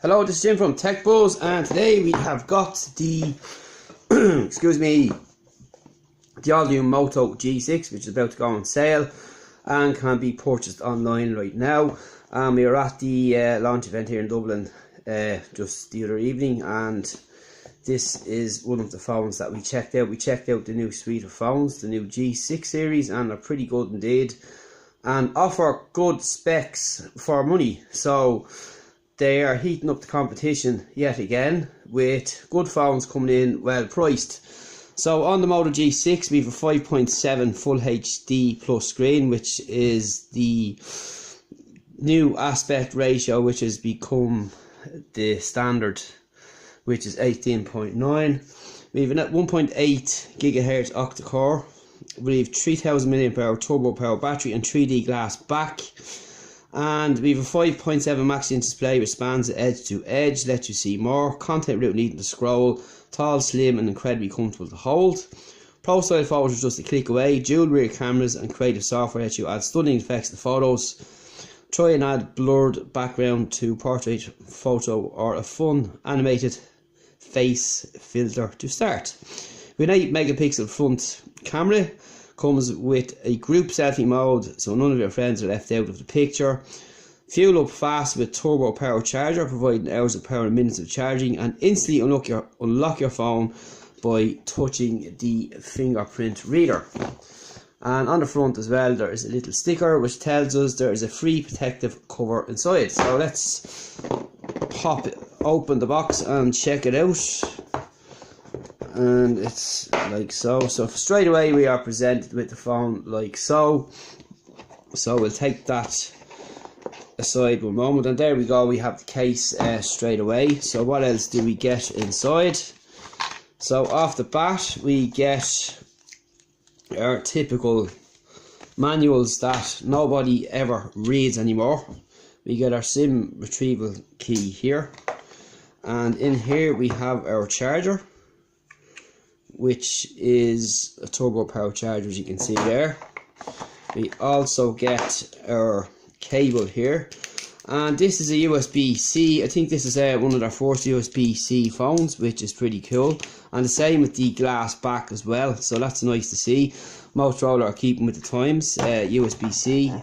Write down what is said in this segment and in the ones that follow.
Hello, this is Jim from Tech Buzz, and today we have got the excuse me, the all-new Moto G6, which is about to go on sale and can be purchased online right now. We are at the launch event here in Dublin just the other evening, and this is one of the phones that we checked out. We checked out the new suite of phones, the new G6 series, and they're pretty good indeed and offer good specs for money. So they are heating up the competition yet again with good phones coming in well priced. So on the Moto G6 we have a 5.7 Full HD Plus screen, which is the new aspect ratio which has become the standard, which is 18.9. We have a 1.8 GHz octa-core. We have 3000 mAh turbo power battery and 3D glass back. And we have a 5.7 max inch display which spans edge to edge, lets you see more. Content without needing to scroll. Tall, slim and incredibly comfortable to hold. Pro style photos just a click away. Dual rear cameras and creative software lets you add stunning effects to photos. Try and add blurred background to portrait photo or a fun animated face filter to start. With an 8 megapixel front camera, comes with a group selfie mode, so none of your friends are left out of the picture. Fuel up fast with turbo power charger, providing hours of power and minutes of charging, and instantly unlock your phone by touching the fingerprint reader. And on the front as well, there is a little sticker which tells us there is a free protective cover inside. So let's pop it open the box and check it out. And it's like so. So straight away we are presented with the phone like so. So we'll take that aside one moment, and there we go, we have the case straight away. So what else do we get inside? So off the bat we get our typical manuals that nobody ever reads anymore. We get our SIM retrieval key here, and in here we have our charger, which is a turbo power charger, as you can see there. We also get our cable here, and this is a USB-C. I think this is one of their first USB-C phones, which is pretty cool, and the same with the glass back as well, so that's nice to see. Motorola are keeping with the times, USB-C,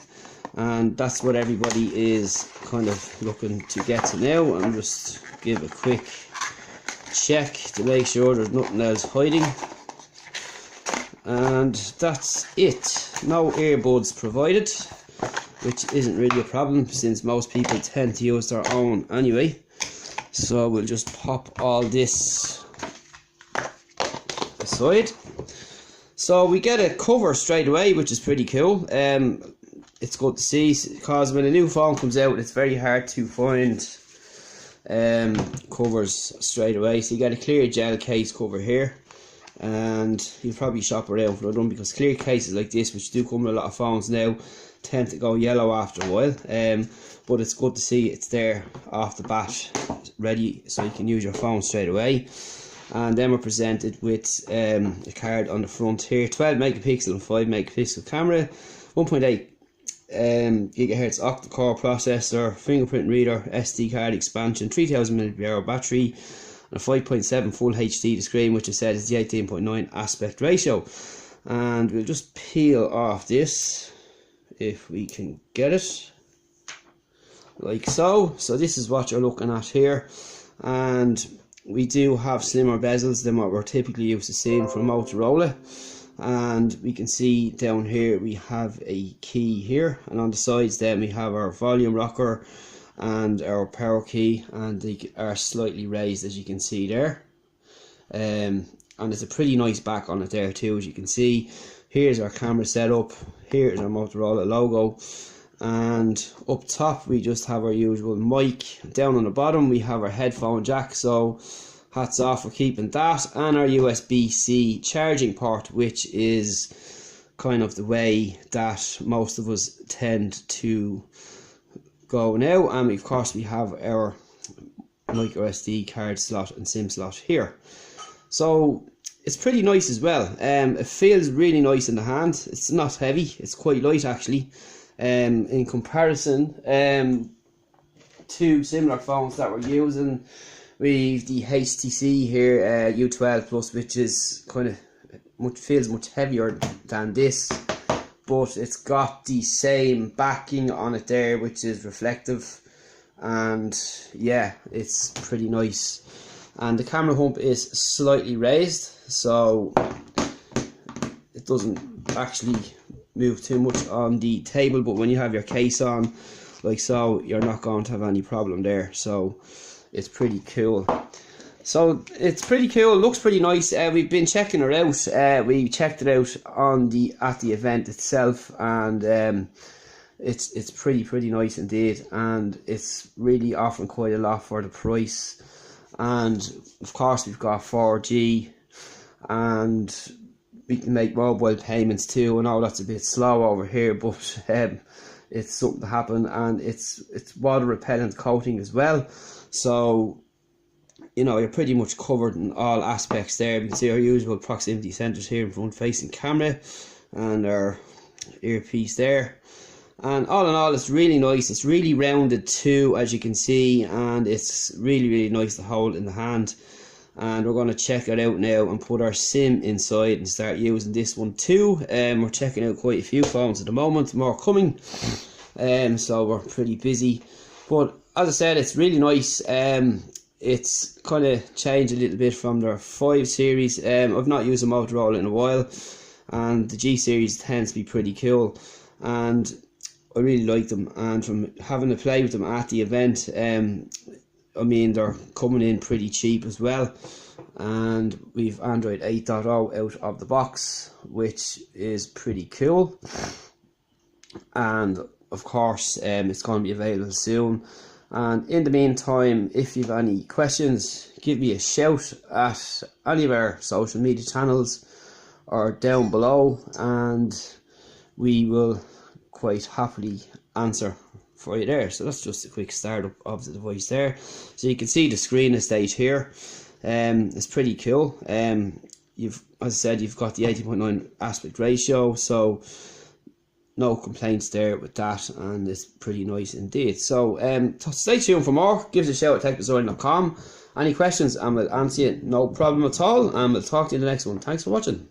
and that's what everybody is kind of looking to get to now. And just give a quick check to make sure there's nothing else hiding, and that's it. No earbuds provided, which isn't really a problem since most people tend to use their own anyway. So we'll just pop all this aside. So we get a cover straight away, which is pretty cool. It's good to see, because when a new phone comes out it's very hard to find covers straight away. So you get a clear gel case cover here, and you'll probably shop around for them, because clear cases like this, which do come with a lot of phones now, tend to go yellow after a while. But it's good to see it's there off the bat, ready, so you can use your phone straight away. And then we're presented with a card on the front here, 12 megapixel and 5 megapixel camera, 1.8 gigahertz octa-core processor, fingerprint reader, SD card expansion, 3000 mAh battery, and a 5.7 Full HD screen, which I said is the 18.9 aspect ratio. And we'll just peel off this if we can get it, like so. So this is what you're looking at here, and we do have slimmer bezels than what we're typically used to seeing from Motorola. And we can see down here we have a key here, and on the sides then we have our volume rocker and our power key, and they are slightly raised, as you can see there. And there's a pretty nice back on it there too, as you can see. Here's our camera setup, here's our Motorola logo, and up top we just have our usual mic. Down on the bottom we have our headphone jack, so hats off for keeping that, and our USB-C charging port, which is kind of the way that most of us tend to go now. And of course we have our micro SD card slot and SIM slot here. So it's pretty nice as well. It feels really nice in the hand. It's not heavy, it's quite light actually. In comparison two similar phones that we're using. We've the HTC here, U12 Plus, which is kind of feels much heavier than this, but it's got the same backing on it there, which is reflective, and yeah, it's pretty nice. And the camera hump is slightly raised, so it doesn't actually move too much on the table, but when you have your case on like so, you're not going to have any problem there. So it's pretty cool. So it's pretty cool, looks pretty nice. We've been checking her out. We checked it out at the event itself, and it's pretty nice indeed, and it's really offering quite a lot for the price. And of course we've got 4G, and we can make mobile payments too. I know that's a bit slow over here, but it's something to happen, and it's water repellent coating as well, so you know, you're pretty much covered in all aspects there. You can see our usual proximity sensors here in front facing camera, and our earpiece there. And all in all, it's really nice. It's really rounded too, as you can see, and it's really nice to hold in the hand. And we're going to check it out now and put our SIM inside and start using this one too. We're checking out quite a few phones at the moment, more coming, so we're pretty busy. But as I said, it's really nice. It's kind of changed a little bit from their 5 series. I've not used a Motorola in a while, and the G series tends to be pretty cool, and I really like them. And from having to play with them at the event, I mean, they're coming in pretty cheap as well. And we've Android 8.0 out of the box, which is pretty cool. And of course, it's going to be available soon. And in the meantime, if you have any questions, give me a shout at any of our social media channels or down below, and we will quite happily answer for you there. So that's just a quick startup of the device there. So you can see the screen stage here. It's pretty cool. As I said, you've got the 18.9 aspect ratio, so no complaints there with that, and it's pretty nice indeed. So stay tuned for more. Give us a shout at techdesign.com. Any questions, and we'll answer you, no problem at all, and we'll talk to you in the next one. Thanks for watching.